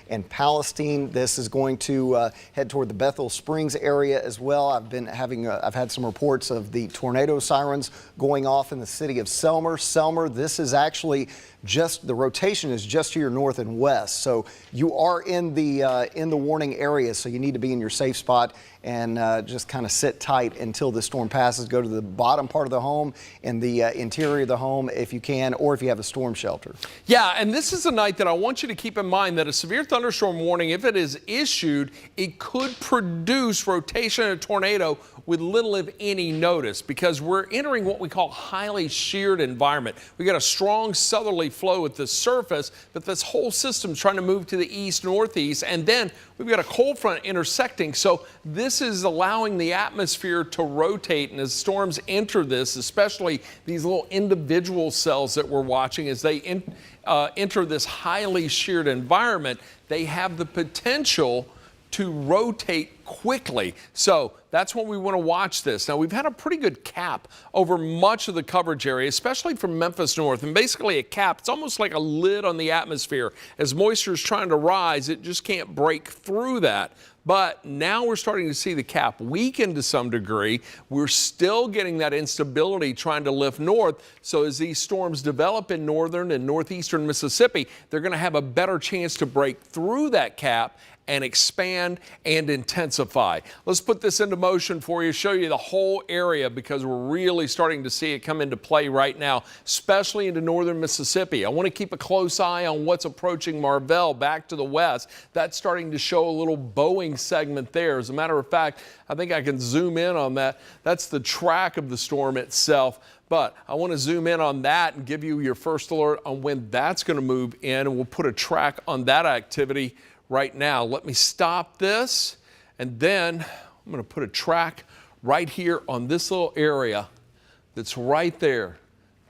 and Palestine. This is going to head toward the Bethel Springs area as well. I've had some reports of the tornado sirens going off in the city of Selmer. This is actually the rotation is just to your north and west, so you are in the warning area, so you need to be in your safe spot and just kind of sit tight until the storm passes. Go to the bottom part of the home and the interior of the home if you can, or if you have a storm shelter. Yeah, and this is a night that I want you to keep in mind that a severe thunderstorm warning, if it is issued, it could produce rotation and a tornado with little if any notice, because we're entering what we call highly sheared environment. We got a strong southerly flow at the surface, but this whole system's trying to move to the east northeast, and then we've got a cold front intersecting. So this is allowing the atmosphere to rotate, and as storms enter this, especially these little individual cells that we're watching as they enter this highly sheared environment, they have the potential to rotate quickly. So that's when we want to watch this. Now, we've had a pretty good cap over much of the coverage area, especially from Memphis north. And basically a cap, it's almost like a lid on the atmosphere. As moisture is trying to rise, it just can't break through that. But now we're starting to see the cap weaken to some degree. We're still getting that instability trying to lift north. So as these storms develop in northern and northeastern Mississippi, they're going to have a better chance to break through that cap and expand and intensify. Let's put this into motion for you, show you the whole area, because we're really starting to see it come into play right now, especially into northern Mississippi. I want to keep a close eye on what's approaching Marvell back to the west. That's starting to show a little bowing segment there. As a matter of fact, I think I can zoom in on that. That's the track of the storm itself. But I want to zoom in on that and give you your first alert on when that's going to move in, and we'll put a track on that activity right now. Let me stop this, and then I'm going to put a track right here on this little area that's right there,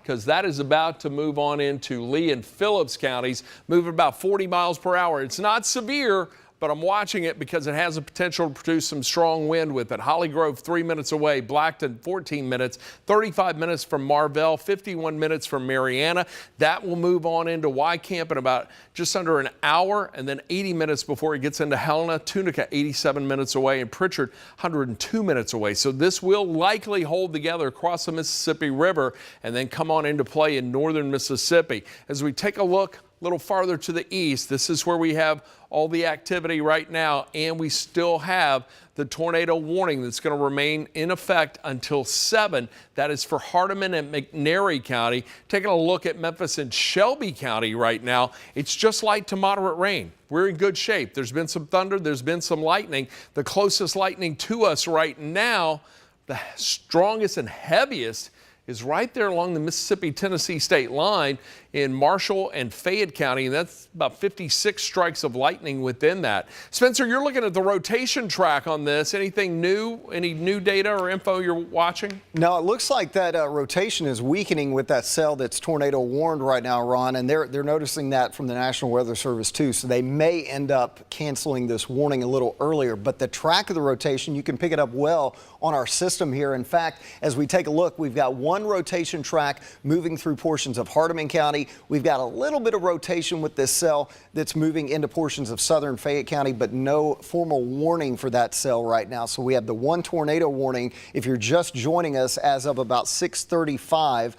because that is about to move on into Lee and Phillips counties, moving about 40 miles per hour. It's not severe, but I'm watching it because it has the potential to produce some strong wind with it. Holly Grove 3 minutes away, Blackton 14 minutes, 35 minutes from Marvell, 51 minutes from Marianna. That will move on into Wycamp in about just under an hour, and then 80 minutes before it gets into Helena. Tunica 87 minutes away, and Pritchard 102 minutes away. So this will likely hold together across the Mississippi River and then come on into play in northern Mississippi. As we take a look a little farther to the east, this is where we have all the activity right now, and we still have the tornado warning that's going to remain in effect until 7. That is for Hardeman and McNairy County. Taking a look at Memphis and Shelby County right now, it's just light to moderate rain. We're in good shape. There's been some thunder, there's been some lightning. The closest lightning to us right now, the strongest and heaviest, is right there along the Mississippi-Tennessee state line in Marshall and Fayette County, and that's about 56 strikes of lightning within that. Spencer, you're looking at the rotation track on this. Anything new? Any new data or info you're watching? No, it looks like that rotation is weakening with that cell that's tornado warned right now, Ron, and they're noticing that from the National Weather Service too, so they may end up canceling this warning a little earlier. But the track of the rotation, you can pick it up well on our system here. In fact, as we take a look, we've got one rotation track moving through portions of Hardeman County. We've got a little bit of rotation with this cell that's moving into portions of southern Fayette County, but no formal warning for that cell right now. So we have the one tornado warning. If you're just joining us as of about 6:35,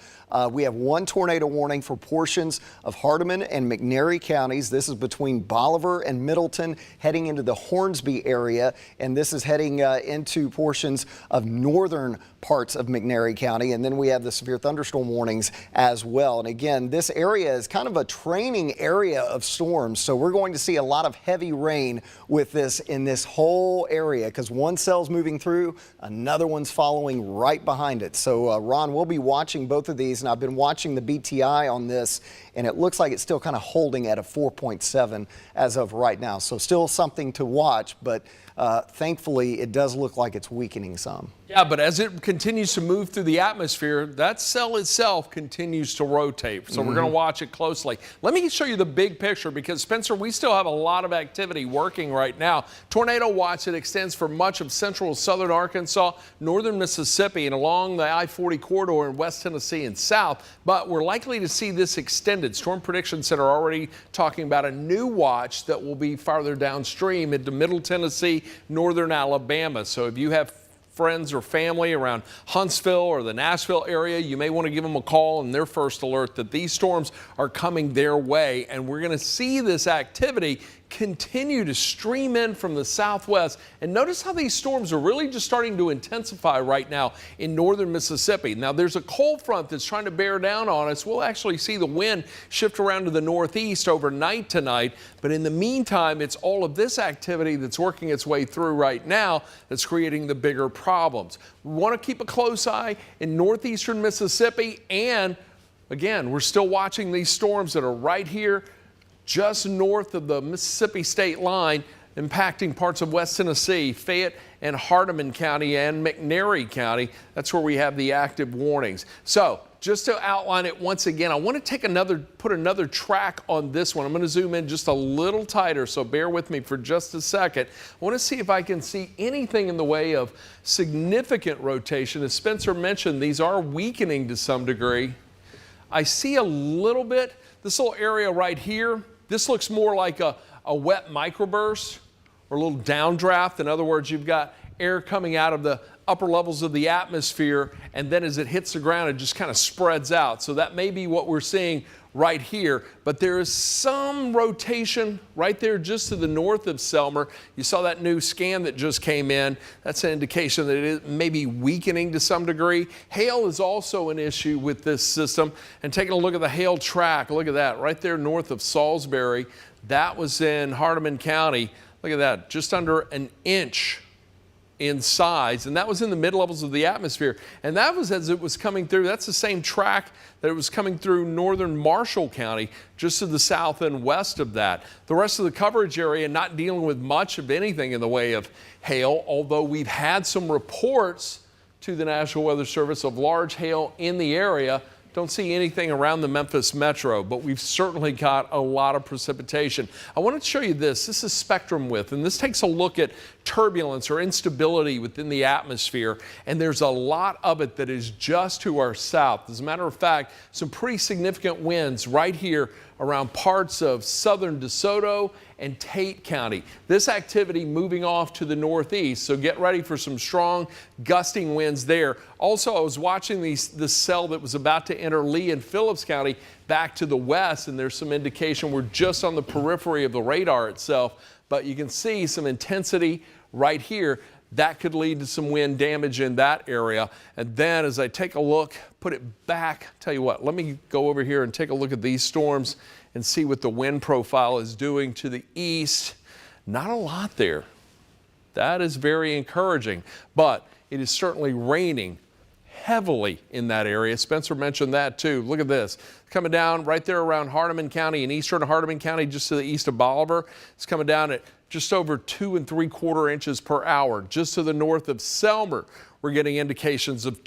we have one tornado warning for portions of Hardeman and McNairy counties. This is between Bolivar and Middleton, heading into the Hornsby area, and this is heading into portions of northern parts of McNairy County. And then we have the severe thunderstorm warnings as well. And again, this area is kind of a training area of storms, so we're going to see a lot of heavy rain with this in this whole area, because one cell's moving through, another one's following right behind it. So Ron, we'll be watching both of these, and I've been watching the BTI on this, and it looks like it's still kind of holding at a 4.7 as of right now. So still something to watch, but thankfully it does look like it's weakening some. Yeah, but as it continues to move through the atmosphere, that cell itself continues to rotate. So we're going to watch it closely. Let me show you the big picture, because Spencer, we still have a lot of activity working right now. Tornado watch that extends for much of central southern Arkansas, northern Mississippi, and along the I-40 corridor in West Tennessee and south. But we're likely to see this extend extended. Storm Prediction Center already talking about a new watch that will be farther downstream into Middle Tennessee, northern Alabama. So if you have friends or family around Huntsville or the Nashville area, you may want to give them a call and their first alert that these storms are coming their way. And we're going to see this activity continue to stream in from the southwest. And notice how these storms are really just starting to intensify right now in northern Mississippi. Now there's a cold front that's trying to bear down on us. We'll actually see the wind shift around to the northeast overnight tonight. But in the meantime, it's all of this activity that's working its way through right now that's creating the bigger problems. We want to keep a close eye in northeastern Mississippi. And again, we're still watching these storms that are right here just north of the Mississippi state line, impacting parts of West Tennessee, Fayette and Hardeman County and McNairy County. That's where we have the active warnings. So just to outline it once again, I want to put another track on this one. I'm going to zoom in just a little tighter, so bear with me for just a second. I want to see if I can see anything in the way of significant rotation. As Spencer mentioned, these are weakening to some degree. I see a little bit, this little area right here. This looks more like a wet microburst or a little downdraft. In other words, you've got air coming out of the upper levels of the atmosphere, and then as it hits the ground, it just kind of spreads out. So that may be what we're seeing right here, but there is some rotation right there just to the north of Selmer. You saw that new scan that just came in. That's an indication that it may be weakening to some degree. Hail is also an issue with this system. And taking a look at the hail track, look at that right there north of Salisbury. That was in Hardeman County. Look at that, just under an inch in size, and that was in the mid-levels of the atmosphere. And that was as it was coming through. That's the same track that it was coming through northern Marshall County, just to the south and west of that. The rest of the coverage area not dealing with much of anything in the way of hail, although we've had some reports to the National Weather Service of large hail in the area. Don't see anything around the Memphis metro, but we've certainly got a lot of precipitation. I want to show you this. This is spectrum width, and this takes a look at turbulence or instability within the atmosphere, and there's a lot of it that is just to our south. As a matter of fact, some pretty significant winds right here around parts of southern DeSoto and Tate County. This activity moving off to the northeast, so get ready for some strong gusting winds there. Also, I was watching this cell that was about to enter Lee and Phillips County back to the west, and there's some indication we're just on the periphery of the radar itself, but you can see some intensity right here. That could lead to some wind damage in that area. And then as I take a look, put it back, tell you what, let me go over here and take a look at these storms and see what the wind profile is doing to the east. Not a lot there. That is very encouraging, but it is certainly raining heavily in that area. Spencer mentioned that too. Look at this. Coming down right there around Hardeman County and eastern Hardeman County, just to the east of Bolivar. It's coming down at just over 2 3/4 inches per hour. Just to the north of Selmer, we're getting indications of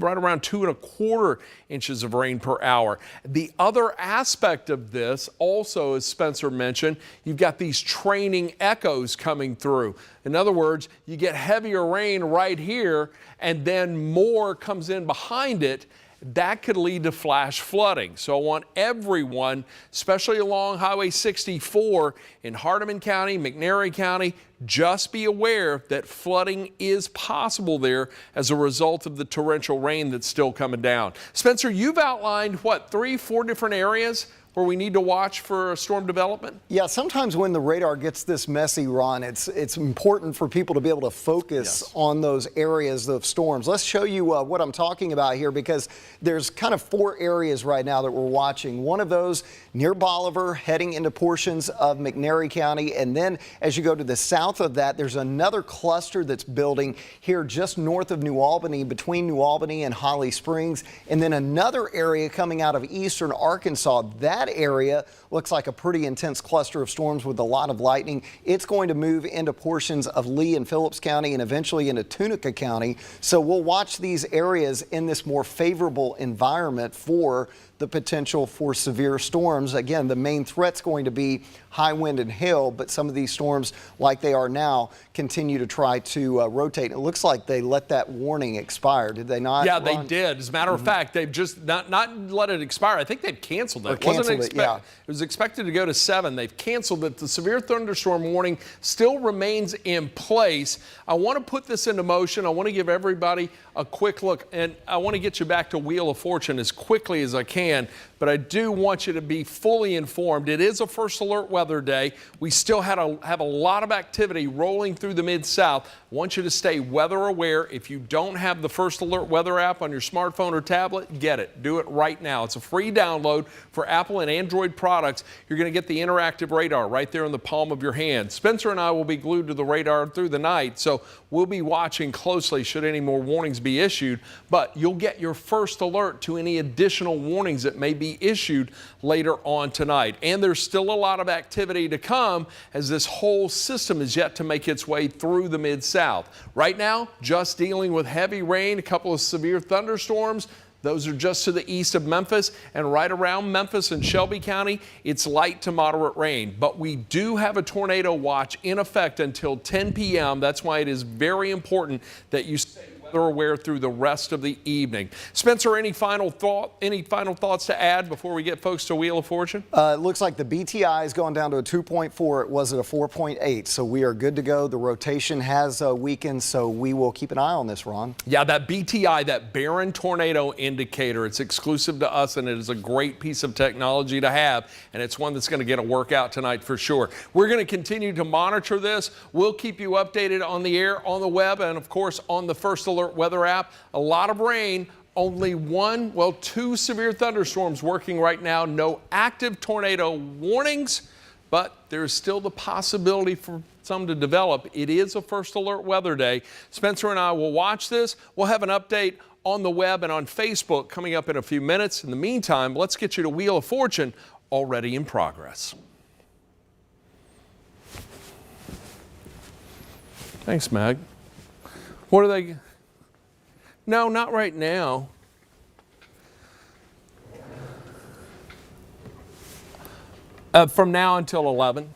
right around 2 1/4 inches of rain per hour. The other aspect of this also, as Spencer mentioned, you've got these training echoes coming through. In other words, you get heavier rain right here and then more comes in behind it. That could lead to flash flooding. So I want everyone, especially along Highway 64 in Hardeman County, McNairy County, just be aware that flooding is possible there as a result of the torrential rain that's still coming down. Spencer, you've outlined, what, 3, 4 different areas where we need to watch for storm development? Yeah, sometimes when the radar gets this messy, Ron, it's important for people to be able to focus on those areas of storms. Let's show you what I'm talking about here, because there's kind of 4 areas right now that we're watching. One of those near Bolivar, heading into portions of McNairy County, and then as you go to the south of that, there's another cluster that's building here just north of New Albany, between New Albany and Holly Springs, and then another area coming out of eastern Arkansas. That area looks like a pretty intense cluster of storms with a lot of lightning. It's going to move into portions of Lee and Phillips County and eventually into Tunica County. So we'll watch these areas in this more favorable environment for the potential for severe storms. Again, the main threat's going to be high wind and hail, but some of these storms, like they are now, continue to try to rotate. It looks like they let that warning expire. Did they not? Yeah, Ron? they did. As a matter of fact, they've just not let it expire. I think they've canceled it. It was expected to go to 7. They've canceled it. The severe thunderstorm warning still remains in place. I want to put this into motion. I want to give everybody a quick look, and I want to get you back to Wheel of Fortune as quickly as I can, but I do want you to be fully informed. It is a first alert weather day. We still have a lot of activity rolling through the Mid-South. I want you to stay weather aware. If you don't have the first alert weather app on your smartphone or tablet, get it. Do it right now. It's a free download for Apple and Android products. You're going to get the interactive radar right there in the palm of your hand. Spencer and I will be glued to the radar through the night, so we'll be watching closely should any more warnings be issued, but you'll get your first alert to any additional warnings that may be issued later on tonight. And there's still a lot of activity to come as this whole system is yet to make its way through the Mid-South. Right now, just dealing with heavy rain, a couple of severe thunderstorms. Those are just to the east of Memphis, and right around Memphis and Shelby County, it's light to moderate rain. But we do have a tornado watch in effect until 10 p.m. That's why it is very important that you stay weather aware through the rest of the evening. Spencer, any final thoughts to add before we get folks to Wheel of Fortune? It looks like the BTI has gone down to a 2.4. It was at a 4.8, so we are good to go. The rotation has weakened, so we will keep an eye on this, Ron. Yeah, that BTI, that Barron Tornado Indicator, it's exclusive to us, and it is a great piece of technology to have, and it's one that's going to get a workout tonight for sure. We're going to continue to monitor this. We'll keep you updated on the air, on the web, and of course on the First Alert weather app. A lot of rain. Only two severe thunderstorms working right now. No active tornado warnings, but there's still the possibility for some to develop. It is a first alert weather day. Spencer and I will watch this. We'll have an update on the web and on Facebook coming up in a few minutes. In the meantime, let's get you to Wheel of Fortune, already in progress. Thanks, Mag. What are they? No, not right now. From now until 11.